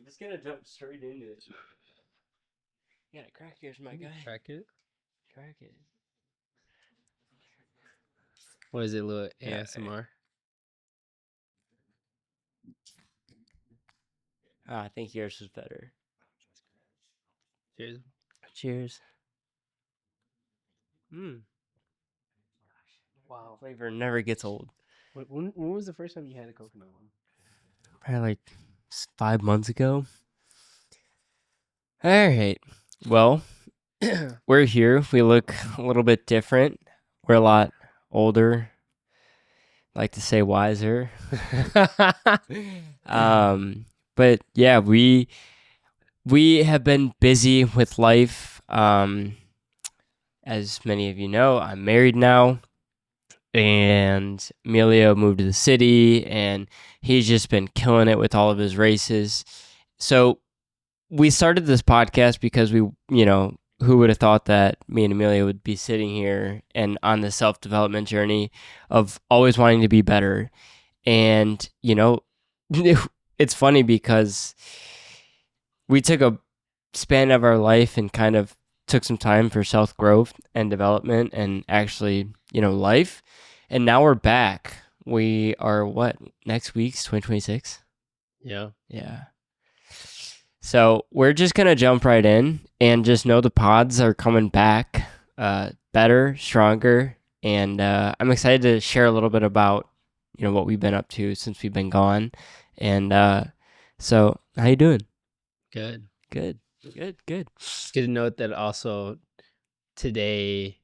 just gonna jump straight into it. You gotta crack yours, my guy. Crack it. Crack it. What is it, little Yeah. ASMR? I think yours was better. Cheers. Cheers. Wow. Flavor never gets old. When was the first time you had a coconut one? Probably like 5 months ago. All right. Well, we're here. We look a little bit different. We're a lot older. Like to say wiser. But yeah, we have been busy with life. As many of you know, I'm married now, and Emilio moved to the city, and he's just been killing it with all of his races. So we started this podcast because we, who would have thought that me and Emilio would be sitting here and on the self-development journey of always wanting to be better. And, it's funny because we took a span of our life and kind of took some time for self-growth and development and actually, life. And now we're back. We are next week's 2026? Yeah. Yeah. So we're just going to jump right in and just know the pods are coming back better, stronger. And I'm excited to share a little bit about, what we've been up to since we've been gone. And so how you doing? Good. It's good to note that also today,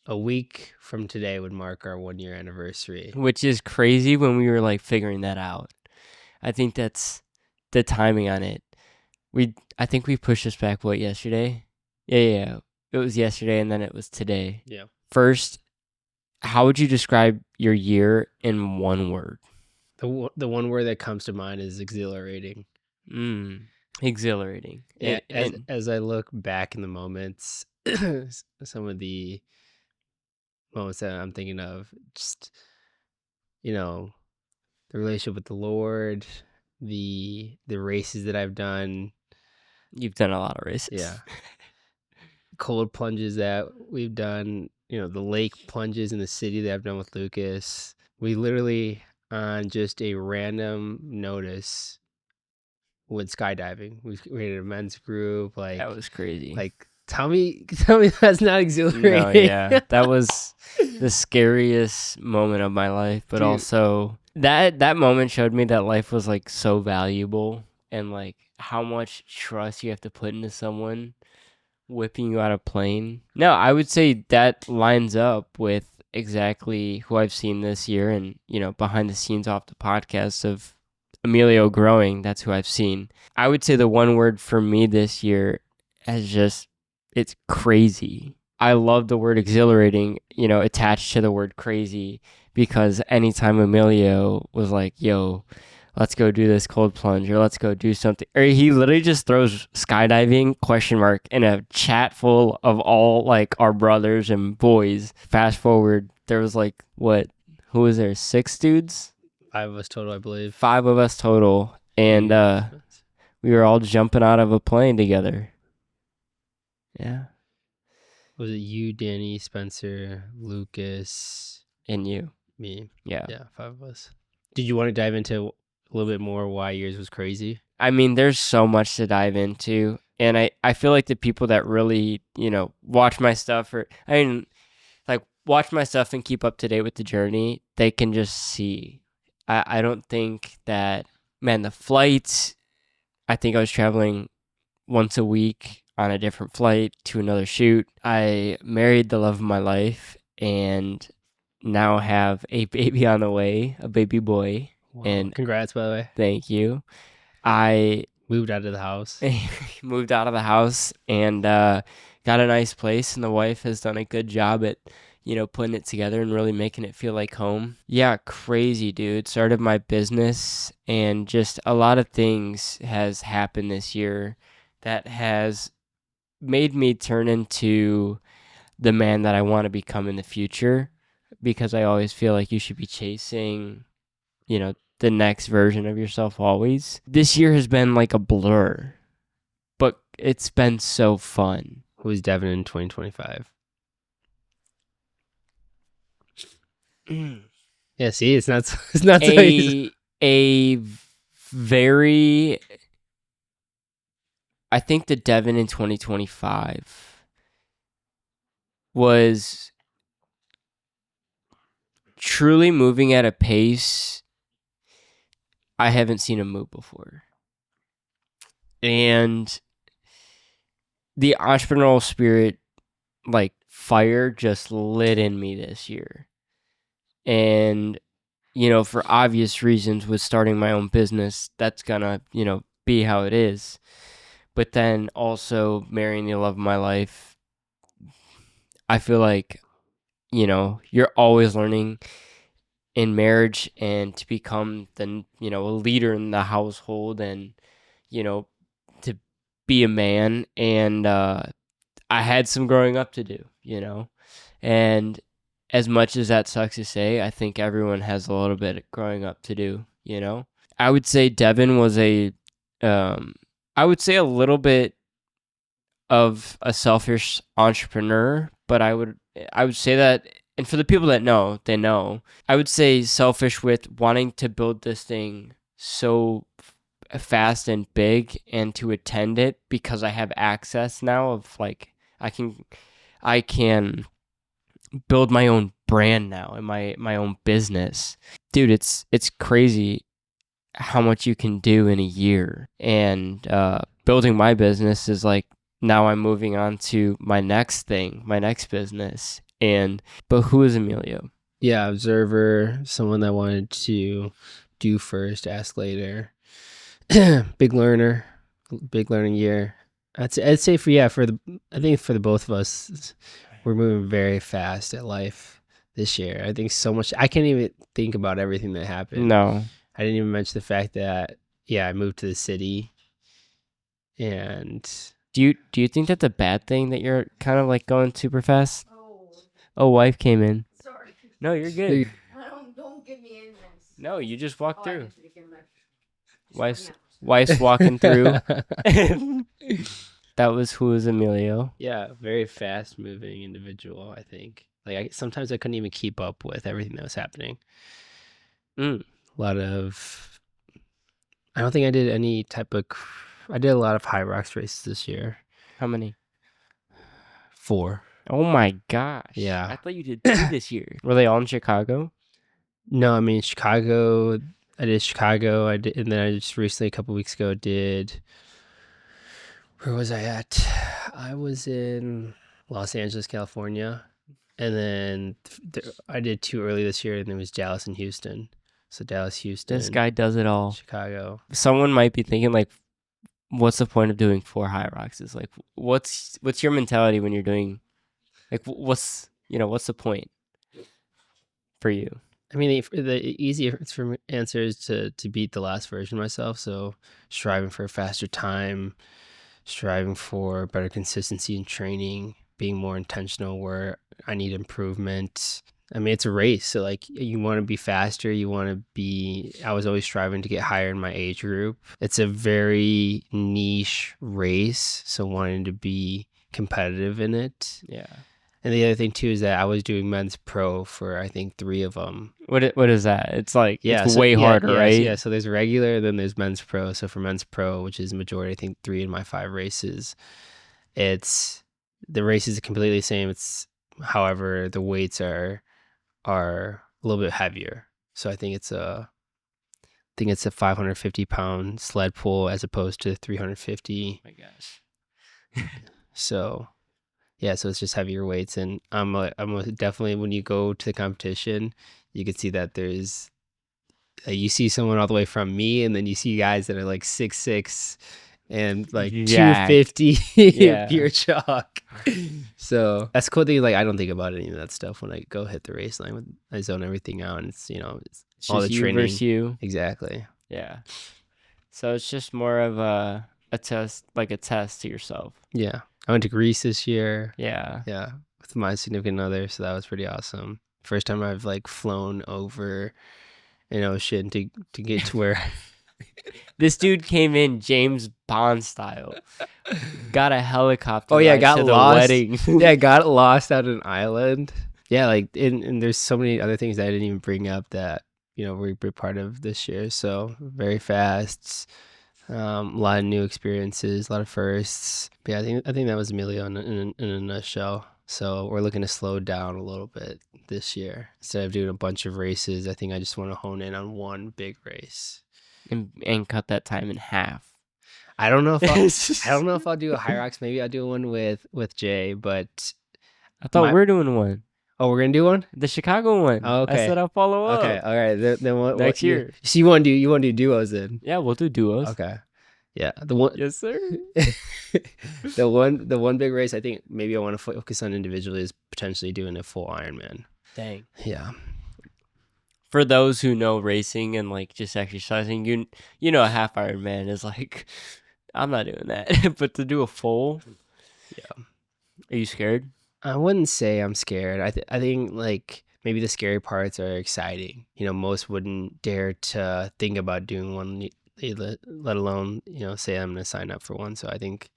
a week from today, would mark our 1 year anniversary. Which is crazy when we were like figuring that out. I think that's the timing on it. I think we pushed this back, yesterday? Yeah. It was yesterday and then it was today. Yeah. First, how would you describe your year in one word? The one word that comes to mind is exhilarating. Exhilarating. Yeah, as I look back in the moments, some of the moments that I'm thinking of, just, the relationship with the Lord, the races that I've done. You've done a lot of races. Yeah. Cold plunges that we've done, the lake plunges in the city that I've done with Lucas. We literally, on just a random notice, went skydiving. We created a men's group. Like, that was crazy. Like, tell me that's not exhilarating. No, yeah. That was the scariest moment of my life, but Dude. also that moment showed me that life was like so valuable and like how much trust you have to put into someone whipping you out of plane. No, I would say that lines up with exactly who I've seen this year and, behind the scenes off the podcast of Emilio growing. That's who I've seen. I would say the one word for me this year has just, it's crazy. I love the word exhilarating, attached to the word crazy, because anytime Emilio was like, yo, let's go do this cold plunge or let's go do something, or he literally just throws skydiving ? In a chat full of all like our brothers and boys. Fast forward, there was like, who was there? 6 dudes? 5 of us total, I believe. 5 of us total. And we were all jumping out of a plane together. Yeah. Was it you, Danny, Spencer, Lucas, and you? Me. Yeah. Yeah, 5 of us. Did you want to dive into a little bit more why yours was crazy? I mean, there's so much to dive into. And I feel like the people that really, watch my stuff watch my stuff and keep up to date with the journey, they can just see. I don't think that, man, the flights, I think I was traveling once a week on a different flight to another shoot. I married the love of my life and now have a baby on the way, a baby boy. Wow. And congrats, by the way. Thank you. I moved out of the house. Moved out of the house and got a nice place, and the wife has done a good job at putting it together and really making it feel like home. Yeah, crazy, dude. Started my business, and just a lot of things has happened this year that has made me turn into the man that I want to become in the future, because I always feel like you should be chasing, the next version of yourself always. This year has been like a blur, but it's been so fun. Who is Devin in 2025? Yeah, see, it's not so easy. A very, I think the Devin in 2025 was truly moving at a pace I haven't seen him move before. And the entrepreneurial spirit, like fire, just lit in me this year. And, you know, for obvious reasons, with starting my own business, that's gonna, you know, be how it is. But then also marrying the love of my life, I feel like, you know, you're always learning in marriage, and to become the, you know, a leader in the household, and, you know, to be a man. And I had some growing up to do, you know. And as much as that sucks to say, I think everyone has a little bit of growing up to do, you know. I would say Devin was I would say a little bit of a selfish entrepreneur, but I would say that, and for the people that know, they know. I would say selfish with wanting to build this thing so fast and big, and to attend it because I have access now of like I can build my own brand now and my own business. Dude, it's crazy how much you can do in a year. And building my business is like, now I'm moving on to my next thing, my next business. And but who is Emilio? Yeah, observer, someone that wanted to do first, ask later. Big learner, big learning year. I'd say I think for the both of us, we're moving very fast at life this year. I think so much. I can't even think about everything that happened. No. I didn't even mention the fact that I moved to the city. And do you think that's a bad thing that you're kind of like going super fast? Oh, wife came in. Sorry. No, you're good. Don't get me in this. No, you just walk through. Wife's walking through. That was who is Emilio. Yeah, very fast moving individual, I think. Like sometimes I couldn't even keep up with everything that was happening. A lot of, I don't think I did any type of, I did a lot of high rocks races this year. How many? 4. Oh my gosh. Yeah. I thought you did 2 this year. Were they all in Chicago? No, I mean, Chicago, I did Chicago. I did, and then I just recently, a couple weeks ago, did, where was I at? I was in Los Angeles, California. And then I did 2 early this year, and it was Dallas and Houston. So Dallas, Houston. This guy does it all. Chicago. Someone might be thinking like, what's the point of doing 4 high rocks? Is like, what's your mentality when you're doing, like, what's the point for you? I mean, the easier answer is to beat the last version of myself. So striving for a faster time, striving for better consistency in training, being more intentional where I need improvement. I mean, it's a race. So like you want to be faster. You want to be, I was always striving to get higher in my age group. It's a very niche race. So wanting to be competitive in it. Yeah. And the other thing too is that I was doing men's pro for I think 3 of them. What is that? It's like it's way harder, right? Yeah, so there's regular, then there's men's pro. So for men's pro, which is majority, I think 3 in my 5 races, it's the race is completely the same. It's however the weights are a little bit heavier. So I think it's a 550-pound sled pull as opposed to 350. Oh my gosh. So yeah, so it's just heavier weights, and I'm definitely, when you go to the competition, you can see that there's you see someone all the way from me, and then you see guys that are like 6'6" and like 250 pure chalk. So that's cool thing. Like I don't think about any of that stuff when I go hit the race line. I zone everything out, and it's it's all the you training versus you. Exactly. Yeah. So it's just more of a test, like a test to yourself. Yeah. I went to Greece this year. Yeah. Yeah. With my significant other. So that was pretty awesome. First time I've like flown over and ocean to get to where. This dude came in James Bond style. Got a helicopter Oh yeah, ride got to the lost. wedding. Yeah, got lost at an island. Yeah, like and there's so many other things that I didn't even bring up that we're part of this year. So very fast, a lot of new experiences, a lot of firsts. But yeah, I think that was Emilio in a nutshell. So we're looking to slow down a little bit this year instead of doing a bunch of races. I think I just want to hone in on one big race. and cut that time in half. I don't know if I'll do a High Rocks. Maybe I'll do one with Jay, but I thought we're doing one. Oh, we're gonna do one? The Chicago one. Oh, okay. I said I'll follow up. Okay, all right. Then what Next year. So you want to do duos then? Yeah, we'll do duos. Okay. Yeah, the one. Yes, sir. the one big race I think maybe I want to focus on individually is potentially doing a full Ironman. Dang. Yeah. For those who know racing and like just exercising, you know a half Ironman is like, I'm not doing that. But to do a full, yeah. Are you scared? I wouldn't say I'm scared. I think like maybe the scary parts are exciting. Most wouldn't dare to think about doing one, let alone say I'm gonna sign up for one. So I think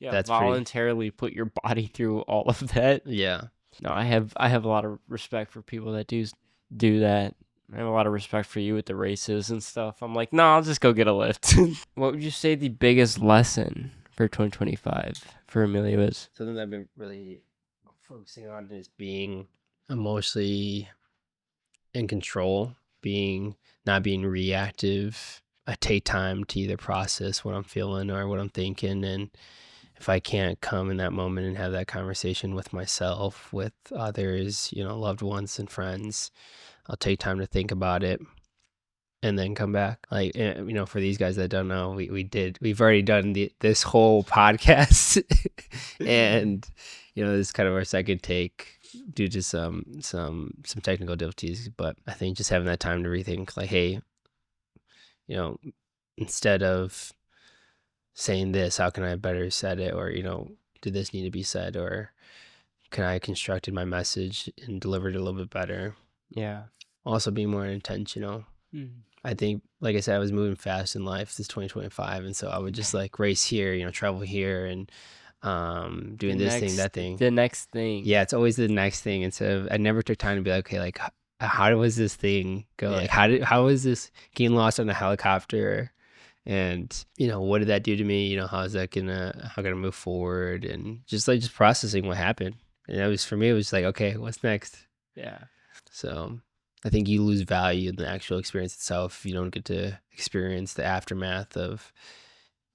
that's voluntarily put your body through all of that. Yeah. No, I have a lot of respect for people that do that. I have a lot of respect for you with the races and stuff. I'm like, no, I'll just go get a lift. What would you say the biggest lesson for 2025 for Emilio is? Something that I've been really focusing on is being emotionally in control, not being reactive. I take time to either process what I'm feeling or what I'm thinking, and if I can't come in that moment and have that conversation with myself, with others, loved ones and friends, I'll take time to think about it and then come back. Like, for these guys that don't know, we've already done this whole podcast and, this is kind of our second take due to some technical difficulties. But I think just having that time to rethink, like, hey, instead of saying this, how can I better said it? Or, did this need to be said? Or can I constructed my message and delivered it a little bit better? Yeah. Also being more intentional. I think, like I said, I was moving fast in life this 2025. And so I would just like race here, travel here and doing this thing, that thing. The next thing. Yeah, it's always the next thing. And so I never took time to be like, okay, like how was this thing go? Yeah. Like how was this getting lost on a helicopter? And, what did that do to me? How can I move forward? And just processing what happened. And that was, for me, it was like, okay, what's next? Yeah. So I think you lose value in the actual experience itself if you don't get to experience the aftermath of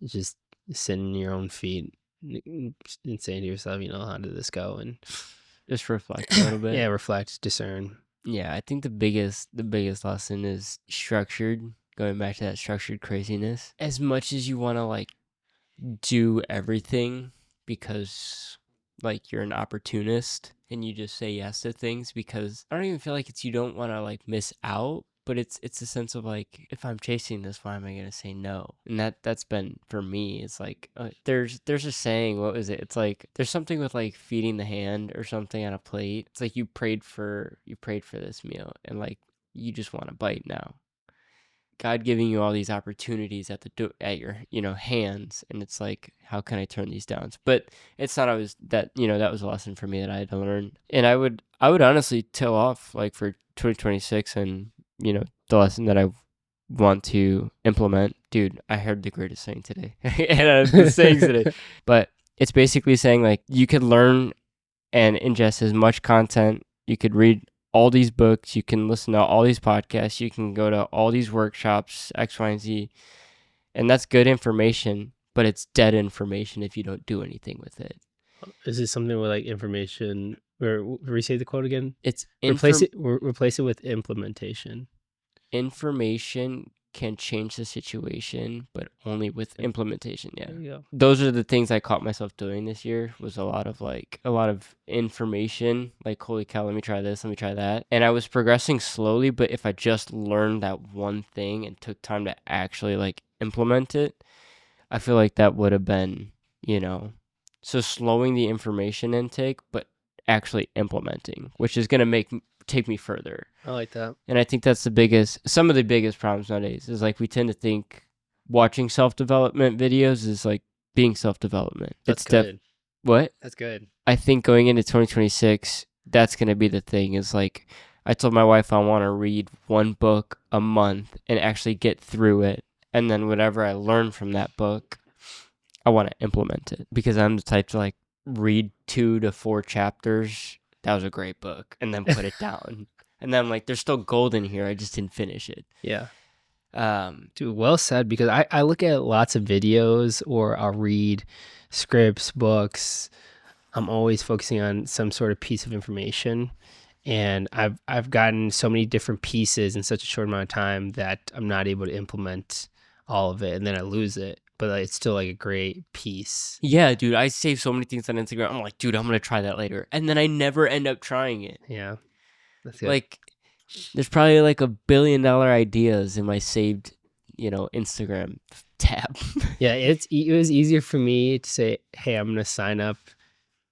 just sitting in your own feet and saying to yourself, how did this go? And just reflect a little bit. Yeah, reflect, discern. Yeah, I think the biggest lesson is structured. Going back to that structured craziness. As much as you want to like do everything because like you're an opportunist and you just say yes to things because I don't even feel like it's you don't want to like miss out, but it's a sense of like, if I'm chasing this, why am I gonna say no? And that's been for me. It's like there's a saying. What was it? It's like there's something with like feeding the hand or something on a plate. It's like you prayed for this meal and like you just want a bite now. God giving you all these opportunities at your hands, and it's like, how can I turn these down? But it's not always that. That was a lesson for me that I had to learn, and I would honestly tell off like for 2026, and the lesson that I want to implement. Dude, I heard the greatest saying today, and I've been saying today, but it's basically saying like you could learn and ingest as much content. You could read all these books, you can listen to all these podcasts, you can go to all these workshops, X, Y, and Z, and that's good information, but it's dead information if you don't do anything with it. Is this something with like information, or restate the quote again? It's replace it with implementation. Information can change the situation, but only with implementation. Yeah. There you go. Those are the things I caught myself doing this year, was a lot of information, like, holy cow, let me try this, let me try that. And I was progressing slowly, but if I just learned that one thing and took time to actually like implement it, I feel like that would have been, so slowing the information intake, but actually implementing, which is going to make take me further. I like that. And I think that's some of the biggest problems nowadays is like we tend to think watching self-development videos is like being self-development. That's good. What? That's good. I think going into 2026, that's going to be the thing is like, I told my wife I want to read one book a month and actually get through it. And then whatever I learn from that book, I want to implement it because I'm the type to like read 2 to 4 chapters. That was a great book. And then put it down. And then I'm like, there's still gold in here. I just didn't finish it. Yeah. Dude, well said, because I look at lots of videos or I'll read scripts, books. I'm always focusing on some sort of piece of information. And I've gotten so many different pieces in such a short amount of time that I'm not able to implement all of it, and then I lose it. But it's still like a great piece. Yeah, dude, I save so many things on Instagram. I'm like, dude, I'm going to try that later. And then I never end up trying it. Yeah. That's good. Like, there's probably like $1 billion ideas in my saved, Instagram tab. Yeah, it was easier for me to say, hey, I'm going to sign up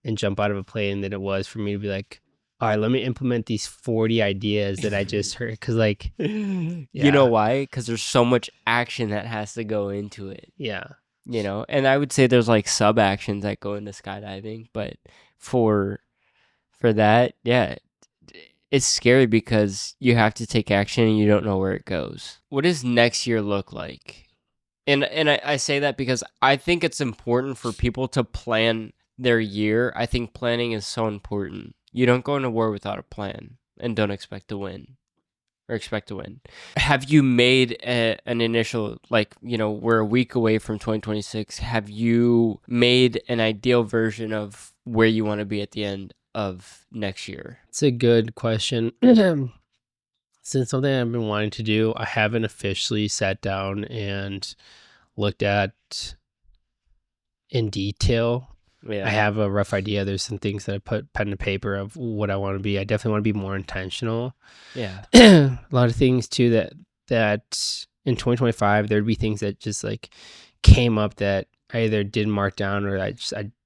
and jump out of a plane than it was for me to be like, all right, let me implement these 40 ideas that I just heard. Because, like, You know why? Because there's so much action that has to go into it. Yeah. And I would say there's like sub actions that go into skydiving. But for that, yeah, it's scary because you have to take action and you don't know where it goes. What does next year look like? And I say that because I think it's important for people to plan their year. I think planning is so important. You don't go into war without a plan and don't expect to win. Have you made an initial, like, we're a week away from 2026. Have you made an ideal version of where you want to be at the end of next year? It's a good question. Since something I've been wanting to do, I haven't officially sat down and looked at in detail. Yeah. I have a rough idea. There's some things that I put pen to paper of what I want to be. I definitely want to be more intentional. Yeah. A lot of things too that in 2025 there'd be things that just like came up that I either didn't mark down or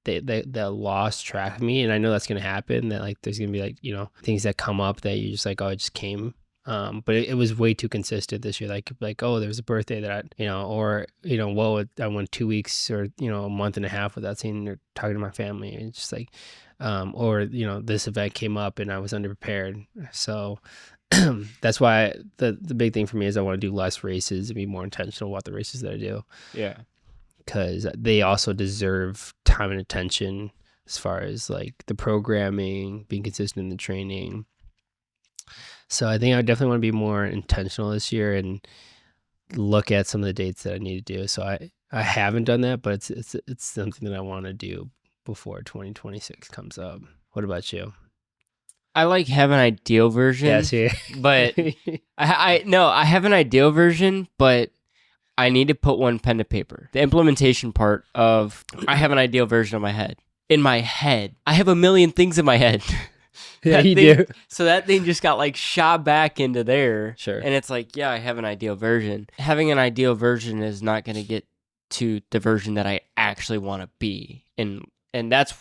they lost track of me, and I know that's gonna happen. That like there's gonna be like things that come up that you just like, oh, it just came. But it was way too consistent this year. Like oh, there was a birthday that or whoa, I went 2 weeks or a month and a half without seeing or talking to my family. It's just like, or this event came up and I was underprepared. So that's why the big thing for me is I want to do less races and be more intentional about the races that I do. Yeah. Because they also deserve time and attention as far as like the programming, being consistent in the training. So I think I definitely want to be more intentional this year and look at some of the dates that I need to do. So I haven't done that, but it's something that I want to do before 2026 comes up. What about you? I like have an ideal version. Yes, yeah. But I have an ideal version, but I need to put one pen to paper. The implementation part of I have an ideal version in my head. I have a million things in my head. Yeah, you do. So that thing just got like shot back into there. Sure. And it's like, yeah, I have an ideal version. Having an ideal version is not going to get to the version that I actually want to be. And that's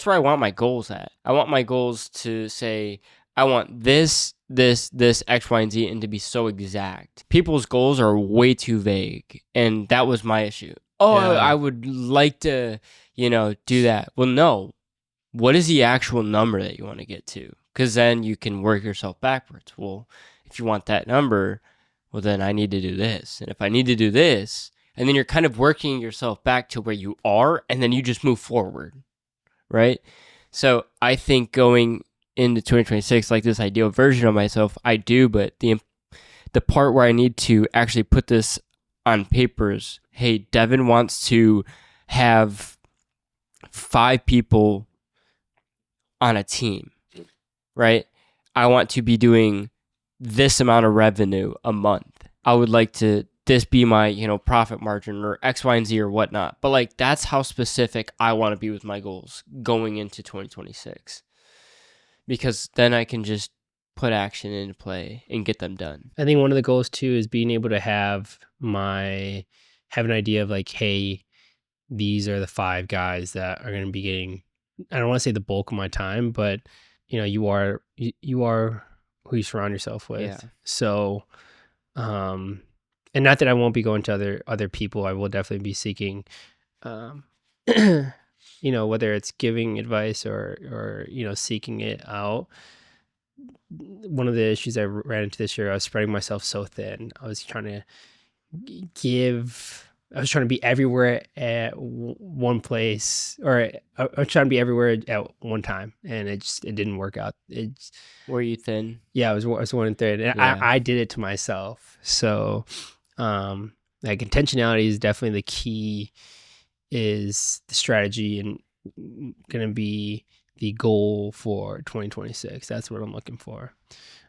where I want my goals at. I want my goals to say, I want this, X, Y, and Z, and to be so exact. People's goals are way too vague. And that was my issue. Oh, yeah. I would like to, do that. Well, no. What is the actual number that you want to get to? Because then you can work yourself backwards. Well, if you want that number, well, then I need to do this. And if I need to do this, and then you're kind of working yourself back to where you are, and then you just move forward, right? So I think going into 2026, like this ideal version of myself, I do, but the part where I need to actually put this on paper is, hey, Devin wants to have 5 people on a team, right? I want to be doing this amount of revenue a month. I would like to this be my, profit margin or X, Y, and Z or whatnot. But like, that's how specific I want to be with my goals going into 2026. Because then I can just put action into play and get them done. I think one of the goals too is being able to have an idea of like, hey, these are the 5 guys that are going to be getting, I don't want to say the bulk of my time, but you are who you surround yourself with. Yeah. So, and not that I won't be going to other people. I will definitely be seeking, whether it's giving advice or seeking it out. One of the issues I ran into this year, I was spreading myself so thin. I was trying to be everywhere at one place, or I was trying to be everywhere at one time, and it didn't work out. Were you thin? Yeah, I was 1/3, and Yeah. I did it to myself. So, like intentionality is definitely the key. Is the strategy and going to be the goal for 2026? That's what I'm looking for.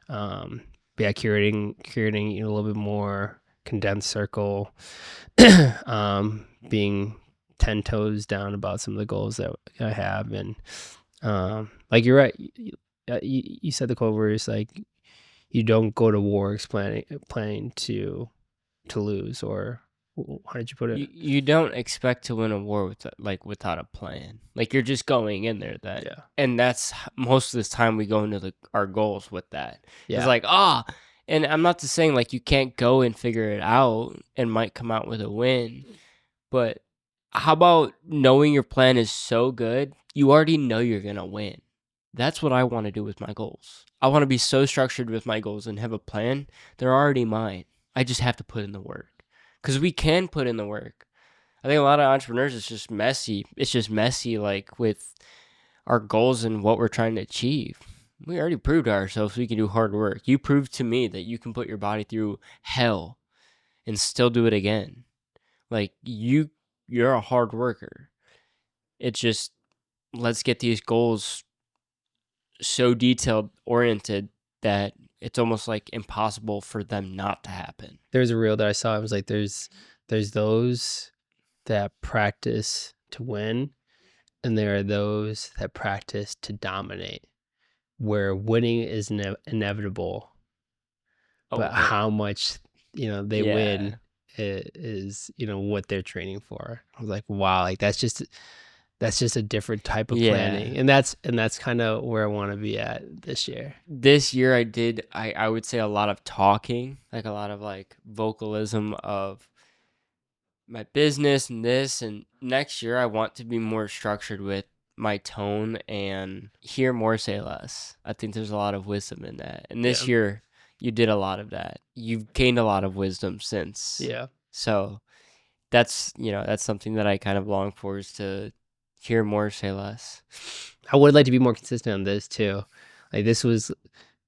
Yeah, curating a little bit more condensed circle, being 10 toes down about some of the goals that I have. And like you're right, you said the quote where it's like, you don't go to war planning to lose, or how did you put it? You don't expect to win a war without a plan. Like, you're just going in there then. Yeah. And that's most of the time we go into our goals with that. Yeah. It's like, and I'm not just saying like you can't go and figure it out and might come out with a win, but how about knowing your plan is so good, you already know you're going to win. That's what I want to do with my goals. I want to be so structured with my goals and have a plan. They're already mine. I just have to put in the work. Because we can put in the work. I think a lot of entrepreneurs, it's just messy. It's just messy, like, with our goals and what we're trying to achieve. We already proved to ourselves we can do hard work. You proved to me that you can put your body through hell and still do it again. Like, you're a hard worker. It's just, let's get these goals so detailed oriented that it's almost like impossible for them not to happen. There's a reel that I saw. It was like, there's those that practice to win, and there are those that practice to dominate, where winning is inevitable, but how much they win is what they're training for. I was like, wow, like that's just a different type of planning, and that's kind of where I want to be at this year. This year I would say a lot of talking, like a lot of like vocalism of my business and this, and next year I want to be more structured with my tone and hear more, say less. I think there's a lot of wisdom in that. And this year you did a lot of that. You've gained a lot of wisdom since. Yeah. So that's something that I kind of long for, is to hear more, say less. I would like to be more consistent on this too. Like, this was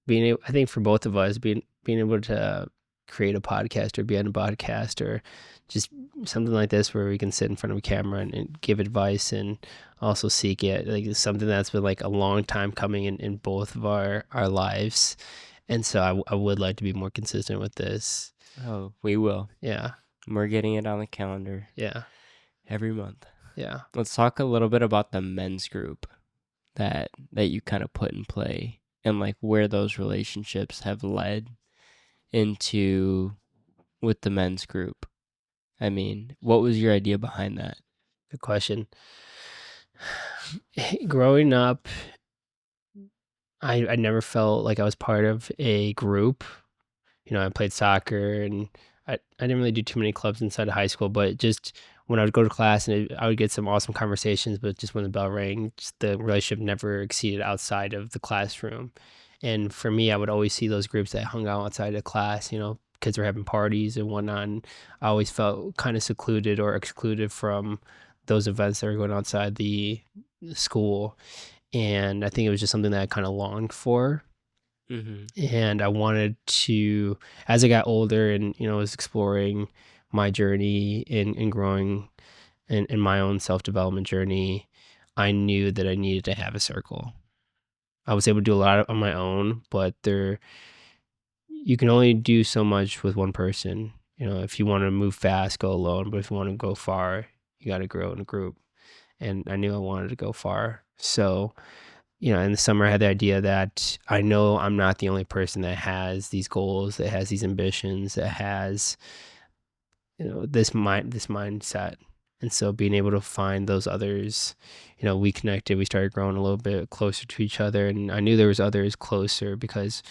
I think for both of us, being able to create a podcast or be on a podcast or just something like this where we can sit in front of a camera and give advice and also seek it. Like, it's something that's been like a long time coming in both of our lives. And so I would like to be more consistent with this. Oh, we will. Yeah. We're getting it on the calendar. Yeah. Every month. Yeah. Let's talk a little bit about the men's group that you kind of put in play, and like where those relationships have led into with the men's group. I mean, what was your idea behind that? Good question. Growing up, I never felt like I was part of a group. I played soccer, and I didn't really do too many clubs inside of high school, but just when I would go to class, and I would get some awesome conversations, but just when the bell rang, the relationship never exceeded outside of the classroom. And for me, I would always see those groups that hung out outside of class, kids were having parties and whatnot. And I always felt kind of secluded or excluded from those events that were going outside the school. And I think it was just something that I kind of longed for. Mm-hmm. And I wanted to, as I got older and, was exploring my journey in growing in my own self-development journey, I knew that I needed to have a circle. I was able to do a lot on my own, but you can only do so much with one person. If you want to move fast, go alone. But if you want to go far, you got to grow in a group. And I knew I wanted to go far. So, in the summer, I had the idea that I know I'm not the only person that has these goals, that has these ambitions, that has, this mindset. And so being able to find those others, we connected, we started growing a little bit closer to each other. And I knew there was others closer because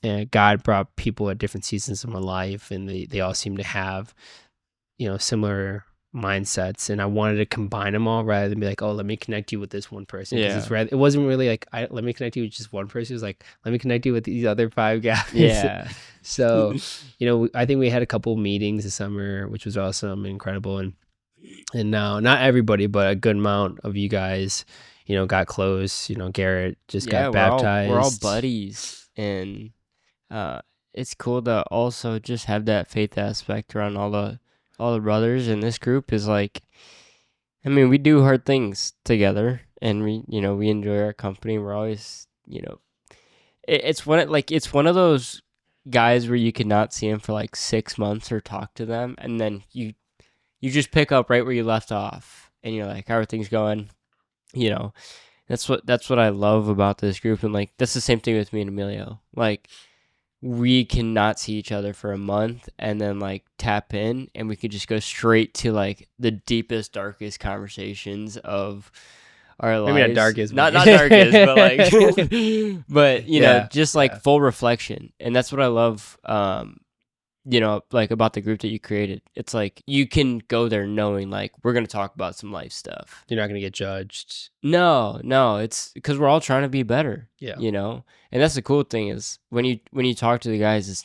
and God brought people at different seasons of my life, and they all seem to have, similar mindsets, and I wanted to combine them all rather than be like, oh, let me connect you with this one person, because it wasn't really like, let me connect you with just one person. It was like, let me connect you with these other 5 guys. Yeah. So I think we had a couple meetings this summer, which was awesome and incredible, and now not everybody, but a good amount of you guys got close. Garrett just got baptized. We're all buddies, and it's cool to also just have that faith aspect around all the brothers in this group. Is like, I mean, we do hard things together, and we enjoy our company. We're always, it's one of those guys where you cannot see him for like 6 months or talk to them, and then you just pick up right where you left off, and you're like, how are things going? That's what I love about this group, and like that's the same thing with me and Emilio. Like, we cannot see each other for a month and then like tap in, and we could just go straight to like the deepest, darkest conversations of our lives. Maybe not darkest, not darkest, but like, but just like full reflection, and that's what I love. Like about the group that you created. It's like you can go there knowing like we're gonna talk about some life stuff. You're not gonna get judged. No, it's because we're all trying to be better. Yeah. And that's the cool thing is when you talk to the guys,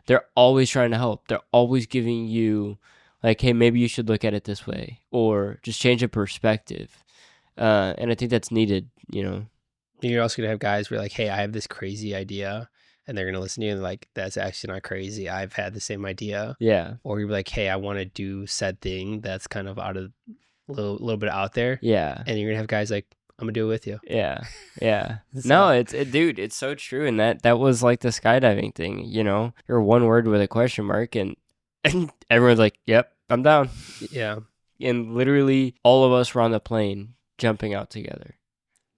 they're always trying to help. They're always giving you like, hey, maybe you should look at it this way, or just change a perspective. And I think that's needed. You're also gonna have guys where like, hey, I have this crazy idea. And they're going to listen to you and like, that's actually not crazy. I've had the same idea. Yeah. Or you're like, hey, I want to do said thing that's kind of out of little bit out there. Yeah. And you're going to have guys like, I'm going to do it with you. Yeah. Yeah. No, dude, it's so true. And that was like the skydiving thing, you're one word with a question mark, and everyone's like, yep, I'm down. Yeah. And literally all of us were on the plane jumping out together.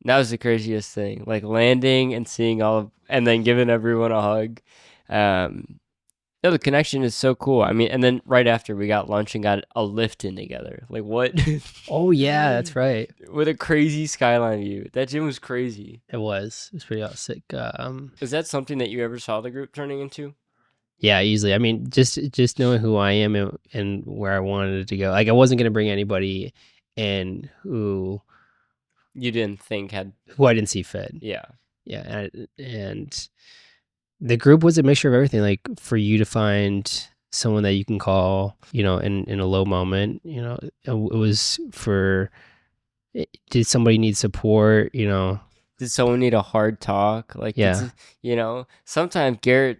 That was the craziest thing, like landing and seeing and then giving everyone a hug. The connection is so cool. I mean, and then right after we got lunch and got a lift in together. Like, what? Oh yeah, that's right. With a crazy skyline view. That gym was crazy. It was pretty sick. Is that something that you ever saw the group turning into? Yeah, easily. I mean, just knowing who I am and where I wanted it to go. Like, I wasn't gonna bring anybody in who you didn't think who I didn't see fit. Yeah. Yeah. And the group was a mixture of everything. Like, for you to find someone that you can call, in a low moment, it was did somebody need support? Did someone need a hard talk? Like, yeah. Sometimes Garrett,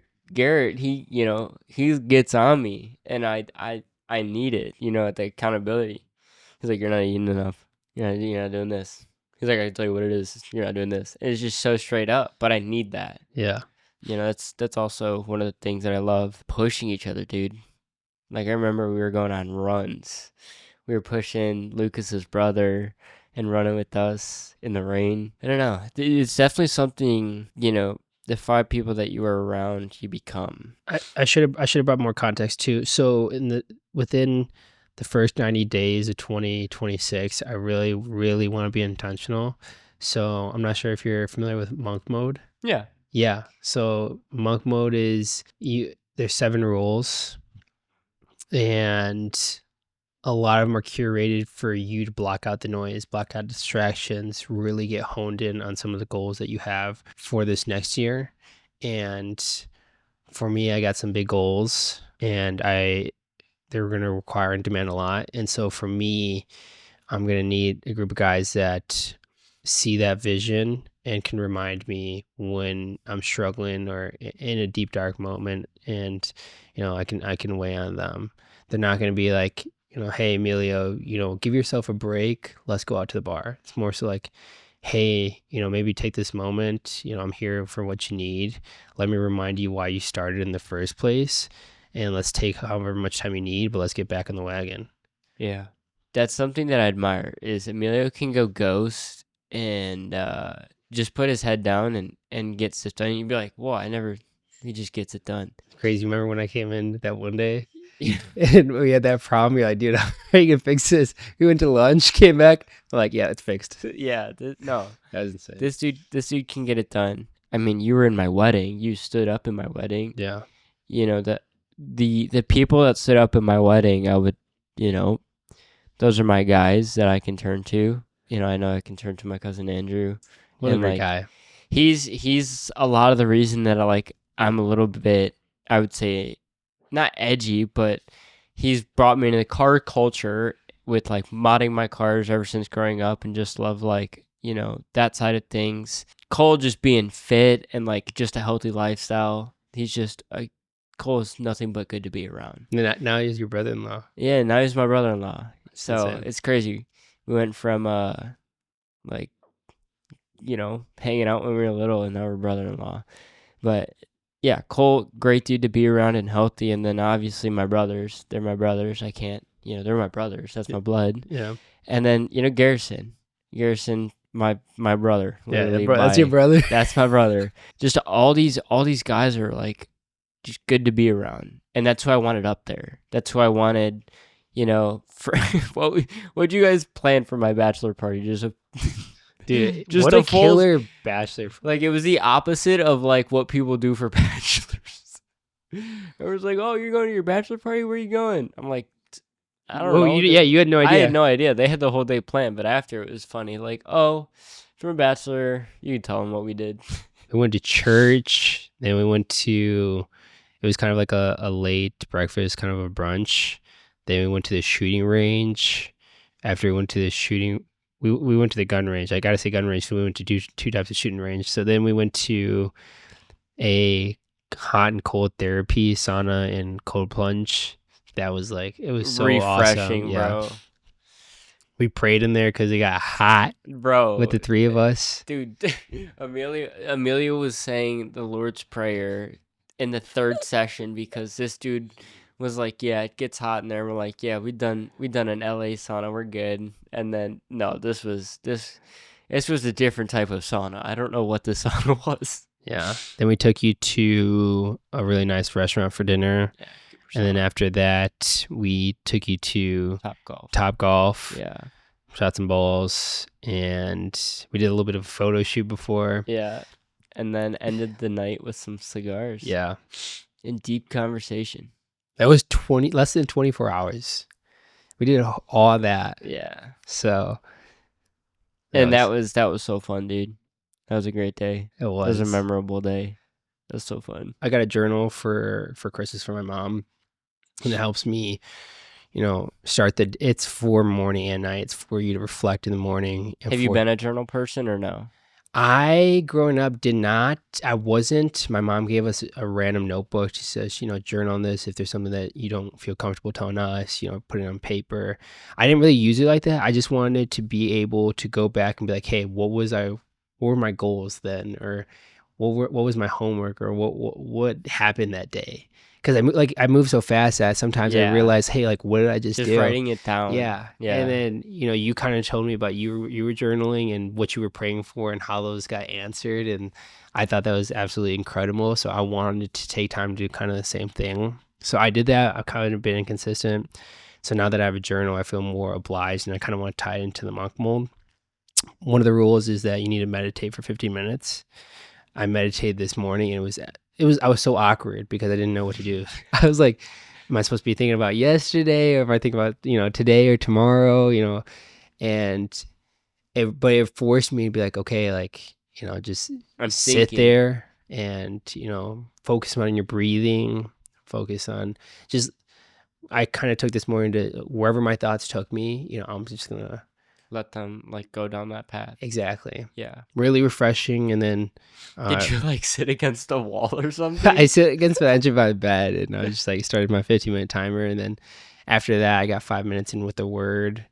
he gets on me, and I need it, the accountability. He's like, you're not eating enough. You're not doing this. He's like, I can tell you what it is. You're not doing this. And it's just so straight up, but I need that. Yeah. That's also one of the things that I love, pushing each other, dude. Like, I remember we were going on runs. We were pushing Lucas's brother and running with us in the rain. I don't know. It's definitely something, the 5 people that you are around, you become. I should have brought more context too. So within the first 90 days of 2026, I really, really want to be intentional. So I'm not sure if you're familiar with monk mode. Yeah. Yeah. So monk mode is there's 7 rules, and a lot of them are curated for you to block out the noise, block out distractions, really get honed in on some of the goals that you have for this next year. And for me, I got some big goals, and they're going to require and demand a lot. And so for me, I'm going to need a group of guys that see that vision and can remind me when I'm struggling or in a deep, dark moment. And, I can weigh on them. They're not going to be like, hey, Emilio, give yourself a break. Let's go out to the bar. It's more so like, hey, maybe take this moment. I'm here for what you need. Let me remind you why you started in the first place. And let's take however much time you need, but let's get back on the wagon. Yeah. That's something that I admire, is Emilio can go ghost and just put his head down and get stuff done. You'd be like, whoa, he just gets it done. Crazy. Remember when I came in that one day and we had that problem? You're like, dude, how are you going to fix this? We went to lunch, came back. I'm like, yeah, it's fixed. Yeah. No. That was insane. This dude can get it done. I mean, you were in my wedding. You stood up in my wedding. Yeah. You know, the people that stood up in my wedding, I would, you know, those are my guys that I can turn to. You know I can turn to my cousin Andrew, What a and great like guy. he's a lot of the reason that I'm a little bit, I would say, not edgy, but he's brought me into the car culture with like modding my cars ever since growing up, and just love like, you know, that side of things. Cole just being fit and like just a healthy lifestyle. He's just Cole is nothing but good to be around. And now he's your brother-in-law. Yeah, now he's my brother-in-law. That's So insane. it's crazy. We went from like, you know, hanging out when we were little, and now we're brother-in-law. But yeah, Cole, great dude to be around and healthy. And then obviously my brothers, they're my brothers. I can't, you know, they're my brothers. That's my blood. Yeah. And then, you know, Garrison, my brother. Yeah, Literally that's your brother. That's my brother. Just all these guys are like just good to be around, and that's who I wanted up there. That's who I wanted. You know, for what you guys plan for my bachelor party? Just a Dude, just what a a full, killer bachelor. like, it was the opposite of like what people do for bachelors. I was like, "Oh, you're going to your bachelor party? Where are you going?" I'm like, "I don't know." You had no idea. I had no idea. They had the whole day planned, but after it was funny. Like, "Oh, from a bachelor, you can tell them what we did." We went to church, then we went to, it was kind of like a late breakfast, kind of a brunch. Then we went to the shooting range. After we went to the shooting, we went to the gun range. I gotta say gun range. So we went to do two types of shooting range. So then we went to a hot and cold therapy, sauna and cold plunge. That was like, it was so refreshing, awesome. Yeah. bro. We prayed in there because it got hot Bro, with the three of us. dude, Emilio was saying the Lord's Prayer in the third session because this dude was like, "Yeah, it gets hot in there." We're like, "Yeah, we done an LA sauna, we're good." And then no, this was a different type of sauna. I don't know what this sauna was. Yeah. Then we took you to a really nice restaurant for dinner. Yeah, And then after that, we took you to Top Golf. Yeah. Shot some balls, and we did a little bit of a photo shoot before. Yeah. And then ended the night with some cigars. Yeah. In deep conversation. That was less than 24 hours. We did all that. Yeah. So. And that was so fun, dude. That was a great day. It was. It was a memorable day. It was so fun. I got a journal for Christmas for my mom, and it helps me, you know, it's for morning and night. It's for you to reflect in the morning. Have you been a journal person or no? I, growing up, did not. I wasn't. My mom gave us a random notebook. She says, you know, journal on this. If there's something that you don't feel comfortable telling us, you know, put it on paper. I didn't really use it like that. I just wanted to be able to go back and be like, hey, what were my goals then? Or what was my homework? Or what happened that day? Because I move so fast that sometimes I realize, hey, like, what did I just do? Just writing it down. Yeah. And then, you know, you kind of told me about you were journaling and what you were praying for and how those got answered. And I thought that was absolutely incredible. So I wanted to take time to do kind of the same thing. So I did that. I've kind of been inconsistent. So now that I have a journal, I feel more obliged, and I kind of want to tie it into the monk mold. One of the rules is that you need to meditate for 15 minutes. I meditated this morning, and I was so awkward because I didn't know what to do. I was like, am I supposed to be thinking about yesterday, or am I thinking about, you know, today or tomorrow, you know? And but it forced me to be like, okay, like, you know, just sit there and, you know, focus on your breathing, focus on just, I kind of took this morning to wherever my thoughts took me, you know, I'm just going to let them like go down that path. Exactly. Yeah. Really refreshing. And then did you like sit against a wall or something? I sit against the edge of my bed, and I just like started my 15-minute timer, and then after that I got 5 minutes in with the word,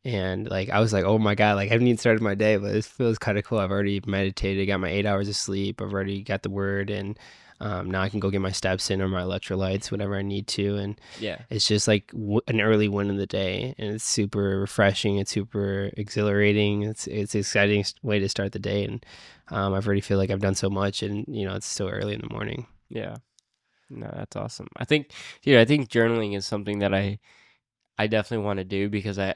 and like I was like, oh my God, like I haven't even started my day, but it feels kind of cool. I've already meditated, I got my 8 hours of sleep, I've already got the word, and now I can go get my steps in or my electrolytes, whatever I need to. And yeah, it's just like an early win in the day, and it's super refreshing. It's super exhilarating. It's an exciting way to start the day. And I already feel like I've done so much, and you know, it's so early in the morning. Yeah, no, that's awesome. I think journaling is something that I definitely want to do, because I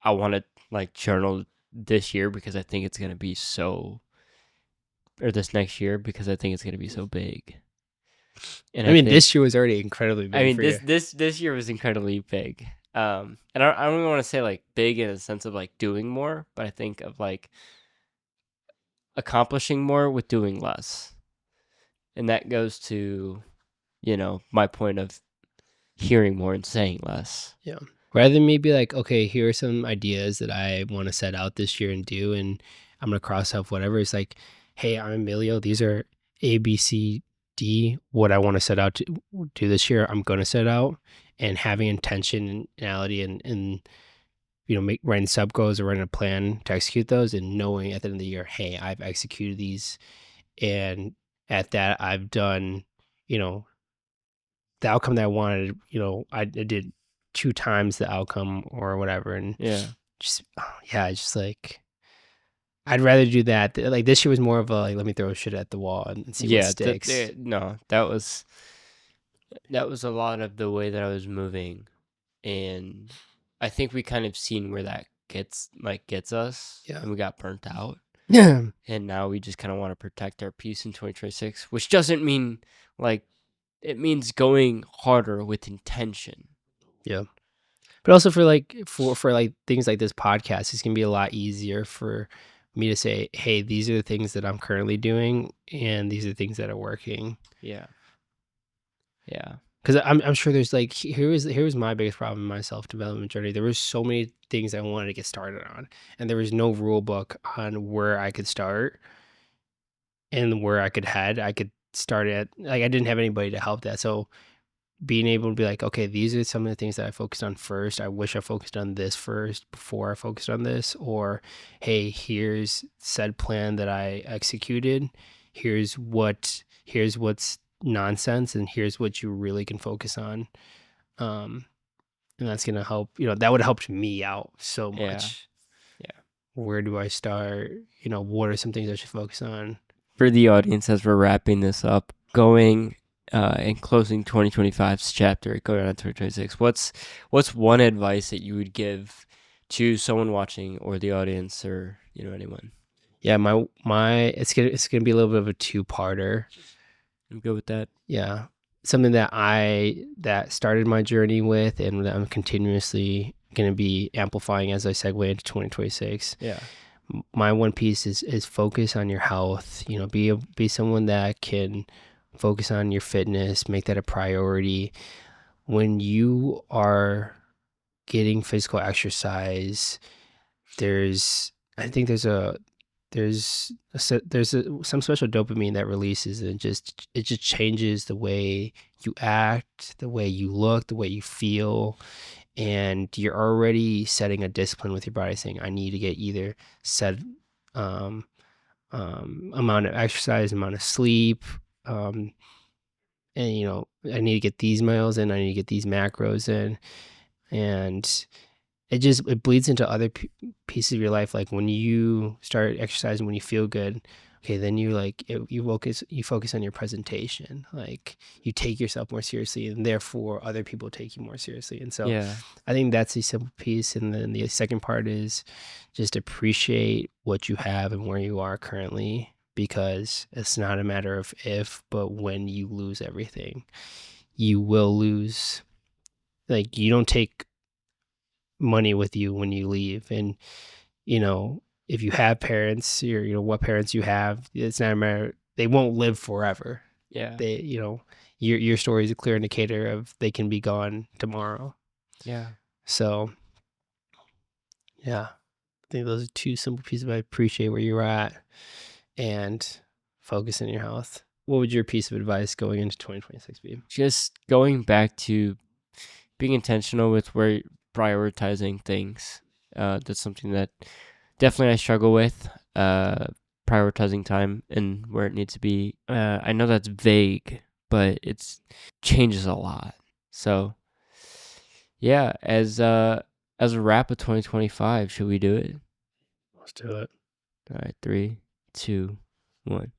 want to like journal this year, because I think it's going to be so this next year because I think it's gonna be so big. And I mean, think, this year was already incredibly big. I mean, for this you. this year was incredibly big. And I don't even want to say like big in a sense of like doing more, but I think of like accomplishing more with doing less, and that goes to, my point of hearing more and saying less. Yeah. Rather than me be like, okay, here are some ideas that I want to set out this year and do, and I'm gonna cross off whatever. It's like, hey, I'm Emilio. These are A, B, C, D. What I want to set out to do this year, I'm gonna set out, and having intentionality and writing sub goals or writing a plan to execute those, and knowing at the end of the year, hey, I've executed these, and at that I've done, the outcome that I wanted. I did 2 times the outcome or whatever, and Yeah. just like I'd rather do that. Like this year was more of a like, let me throw shit at the wall and see what sticks. No, that was a lot of the way that I was moving, and I think we kind of seen where that gets us, Yeah. and we got burnt out. Yeah. And now we just kind of want to protect our peace in 2026, which doesn't mean like, it means going harder with intention. Yeah. But also for like things like this podcast, it's gonna be a lot easier for me to say, hey, these are the things that I'm currently doing, and these are the things that are working. Yeah. Yeah. Because I'm sure there's like, here was my biggest problem in my self-development journey. There was so many things I wanted to get started on, and there was no rule book on where I could start and where I could head. I could start at, like, I didn't have anybody to help that. So being able to be like, okay, these are some of the things that I focused on first. I wish I focused on this first before I focused on this. Or, hey, here's said plan that I executed. Here's what's nonsense, and here's what you really can focus on. And that's gonna help. That would have helped me out so much. Yeah. Where do I start? What are some things I should focus on? For the audience, as we're wrapping this up, going and closing 2025's chapter, going on 2026, what's one advice that you would give to someone watching, or the audience, or anyone? Yeah, my it's gonna be a little bit of a 2-parter. I'm good with that. Yeah, something that started my journey with, and that I'm continuously gonna be amplifying as I segue into 2026. Yeah. My one piece is focus on your health. Be someone that can focus on your fitness, make that a priority. When you are getting physical exercise, I think there's some special dopamine that releases, and it just changes the way you act, the way you look, the way you feel, and you're already setting a discipline with your body, saying, I need to get either set amount of exercise, amount of sleep, and I need to get these miles in, I need to get these macros in, and it bleeds into other pieces of your life. Like when you start exercising, when you feel good, okay, then you focus on your presentation. Like you take yourself more seriously, and therefore other people take you more seriously. And so Yeah. I think that's a simple piece. And then the second part is just appreciate what you have and where you are currently, because it's not a matter of if, but when you lose everything, you will lose. Like you don't take money with you when you leave. And if you have parents, or what parents you have, it's not a matter, they won't live forever. Yeah. They your story is a clear indicator of they can be gone tomorrow. Yeah. So yeah, I think those are 2 simple pieces. I appreciate where you're at and focus on your health. What would your piece of advice going into 2026 be? Just going back to being intentional with where prioritizing things. That's something that definitely I struggle with. Prioritizing time and where it needs to be. I know that's vague, but it changes a lot. So yeah, as a wrap of 2025, should we do it? Let's do it. All right, 3, 2, 1.